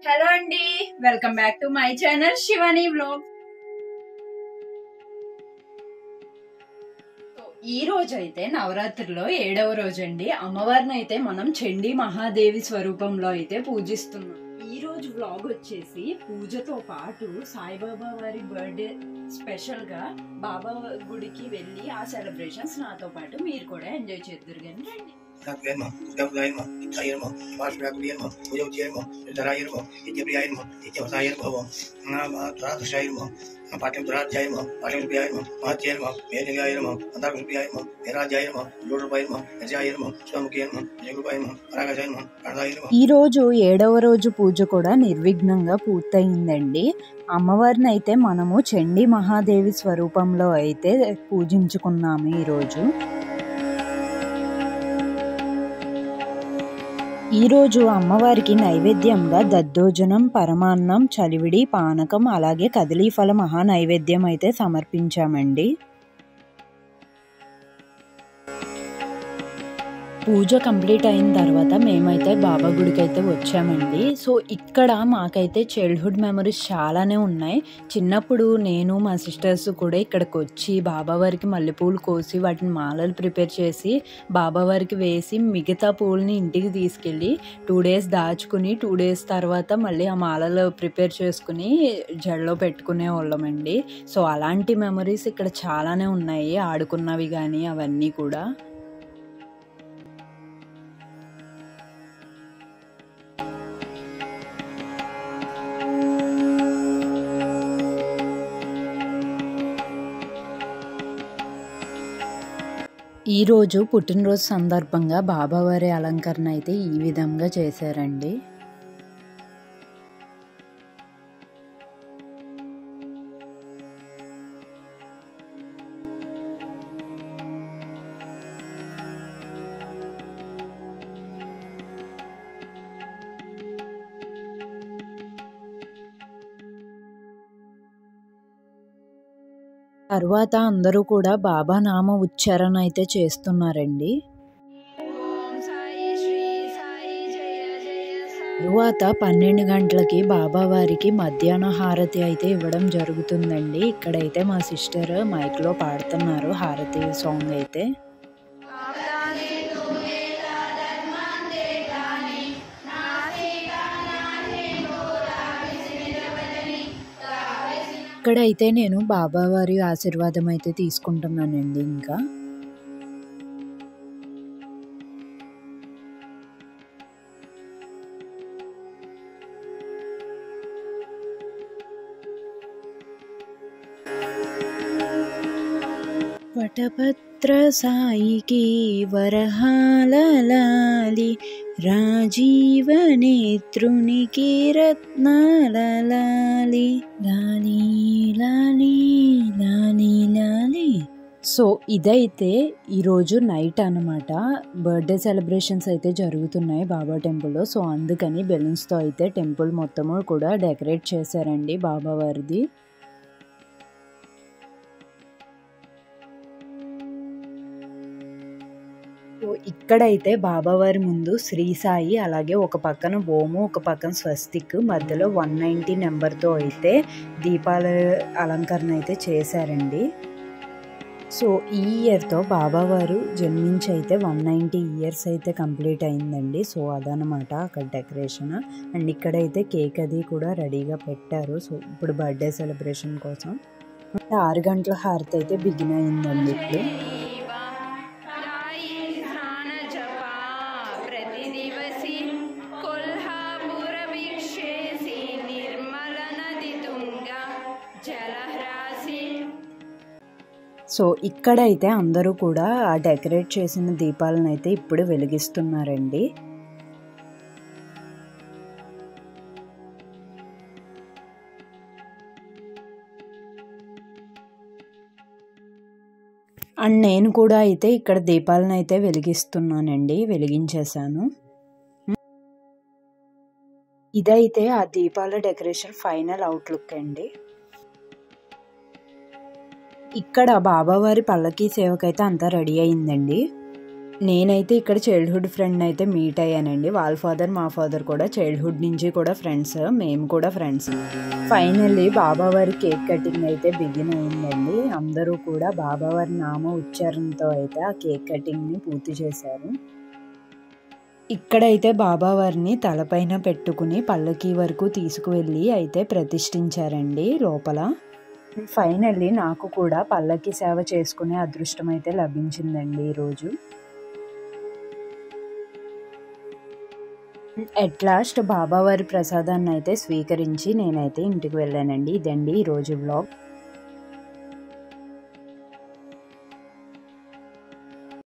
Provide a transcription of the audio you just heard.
Hello అండి, welcome back to my channel Shivani vlog. ఈ రోజు అయితే నవరాత్రిలో 7వ రోజు అండి. అమ్మవారిని అయితే మనం చండీ మహాదేవి స్వరూపంలో అయితే పూజిస్తున్నాం. ఈ రోజు వ్లాగ్ వచ్చేసి పూజతో పాటు సాయిబాబా వారి బర్త్డే స్పెషల్ గా బాబా గుడికి వెళ్ళి ఆ సెలబ్రేషన్స్ నాతో పాటు మీరు కూడా ఎంజాయ్ చేద్దరు కానీ రండి. ఈ రోజు 7వ రోజు పూజ కూడా నిర్విఘ్నంగా పూర్తయిందండి. అమ్మవారిని అయితే మనము చండీ మహాదేవి స్వరూపంలో అయితే పూజించుకున్నాము. ఈరోజు అమ్మవారికి నైవేద్యంగా దద్దోజనం, పరమాన్నం, చలివిడి, పానకం అలాగే కదలీఫల మహా నైవేద్యం అయితే సమర్పించామండి. పూజ కంప్లీట్ అయిన తర్వాత మేమైతే బాబా గుడికి అయితే వచ్చామండి. సో ఇక్కడ మాకైతే చైల్డ్హుడ్ మెమరీస్ చాలానే ఉన్నాయి. చిన్నప్పుడు నేను మా సిస్టర్స్ కూడా ఇక్కడికి వచ్చి బాబావారికి మల్లెపూలు కోసి వాటిని మాలలు ప్రిపేర్ చేసి బాబావారికి వేసి మిగతా పూలని ఇంటికి తీసుకెళ్ళి 2 days దాచుకుని 2 days తర్వాత మళ్ళీ ఆ మాలలు ప్రిపేర్ చేసుకుని జడలో పెట్టుకునే వాళ్ళమండి. సో అలాంటి మెమరీస్ ఇక్కడ చాలానే ఉన్నాయి, ఆడుకున్నవి కానీ అవన్నీ కూడా. ఈరోజు పుట్టినరోజు సందర్భంగా బాబావారి అలంకరణ అయితే ఈ విధంగా చేశారండి. తర్వాత అందరూ కూడా బాబా నామ ఉచ్చారణ అయితే చేస్తున్నారండి. తరువాత 12 గంటలకి బాబావారికి మధ్యాహ్న హారతి అయితే ఇవ్వడం జరుగుతుందండి. ఇక్కడైతే మా సిస్టర్ మైక్లో పాడుతున్నారు హారతి సాంగ్ అయితే. ఇక్కడైతే నేను బాబావారి ఆశీర్వాదం అయితే తీసుకుంటున్నానండి. ఇంకా వటపత్ర సాయికి వరహాలలాలి, రాజీవ నేత్రునికి రత్నాలలాలి, లాలి లాలి లాలి లాలి. సో ఇదైతే ఈరోజు నైట్ అన్నమాట. బర్త్డే సెలబ్రేషన్స్ అయితే జరుగుతున్నాయి బాబా టెంపుల్లో. సో అందుకని బెలూన్స్తో అయితే టెంపుల్ మొత్తము కూడా డెకరేట్ చేశారండి బాబావారిది. ఇక్కడైతే బాబావారి ముందు శ్రీ సాయి, అలాగే ఒక పక్కన ఓము, ఒక పక్కన స్వస్తిక్, మధ్యలో 190 నెంబర్తో అయితే దీపాల అలంకరణ అయితే చేశారండి. సో ఈ ఇయర్తో బాబావారు జన్మించి అయితే 190 years అయితే కంప్లీట్ అయిందండి. సో అదనమాట అక్కడ డెకరేషన్. అండ్ ఇక్కడైతే కేక్ అది కూడా రెడీగా పెట్టారు. సో ఇప్పుడు బర్త్డే సెలబ్రేషన్ కోసం 6 గంటల హారతి అయితే బిగిన్ అయిందండి. ఇప్పుడు సో ఇక్కడైతే అందరూ కూడా ఆ డెకరేట్ చేసిన దీపాలను అయితే ఇప్పుడు వెలిగిస్తున్నారండి. అండ్ నేను కూడా అయితే ఇక్కడ దీపాలను అయితే వెలిగిస్తున్నానండి, వెలిగించేశాను. ఇదైతే ఆ దీపాల డెకరేషన్ ఫైనల్ అవుట్లుక్ అండి. ఇక్కడ బాబావారి పల్లకీ సేవకైతే అంతా రెడీ అయిందండి. నేనైతే ఇక్కడ చైల్డ్హుడ్ ఫ్రెండ్ అయితే మీట్ అయ్యానండి. వాళ్ళ ఫాదర్ మా ఫాదర్ కూడా చైల్డ్హుడ్ నుంచి కూడా ఫ్రెండ్స్, మేము కూడా ఫ్రెండ్స్. ఫైనల్లీ బాబావారి కేక్ కటింగ్ అయితే బిగిన్ అయిందండి. అందరూ కూడా బాబావారి నామ ఉచ్చారణతో అయితే ఆ కేక్ కటింగ్ని పూర్తి చేశారు. ఇక్కడైతే బాబావారిని తలపైన పెట్టుకుని పల్లకి వరకు తీసుకువెళ్ళి అయితే ప్రతిష్ఠించారండి లోపల. ఫైనల్లీ నాకు కూడా పల్లకి సేవ చేసుకునే అదృష్టం అయితే లభించిందండి ఈరోజు. ఎట్ లాస్ట్ బాబావారి ప్రసాదాన్ని అయితే స్వీకరించి నేనైతే ఇంటికి వెళ్ళానండి. ఇదండి ఈరోజు వ్లాగ్.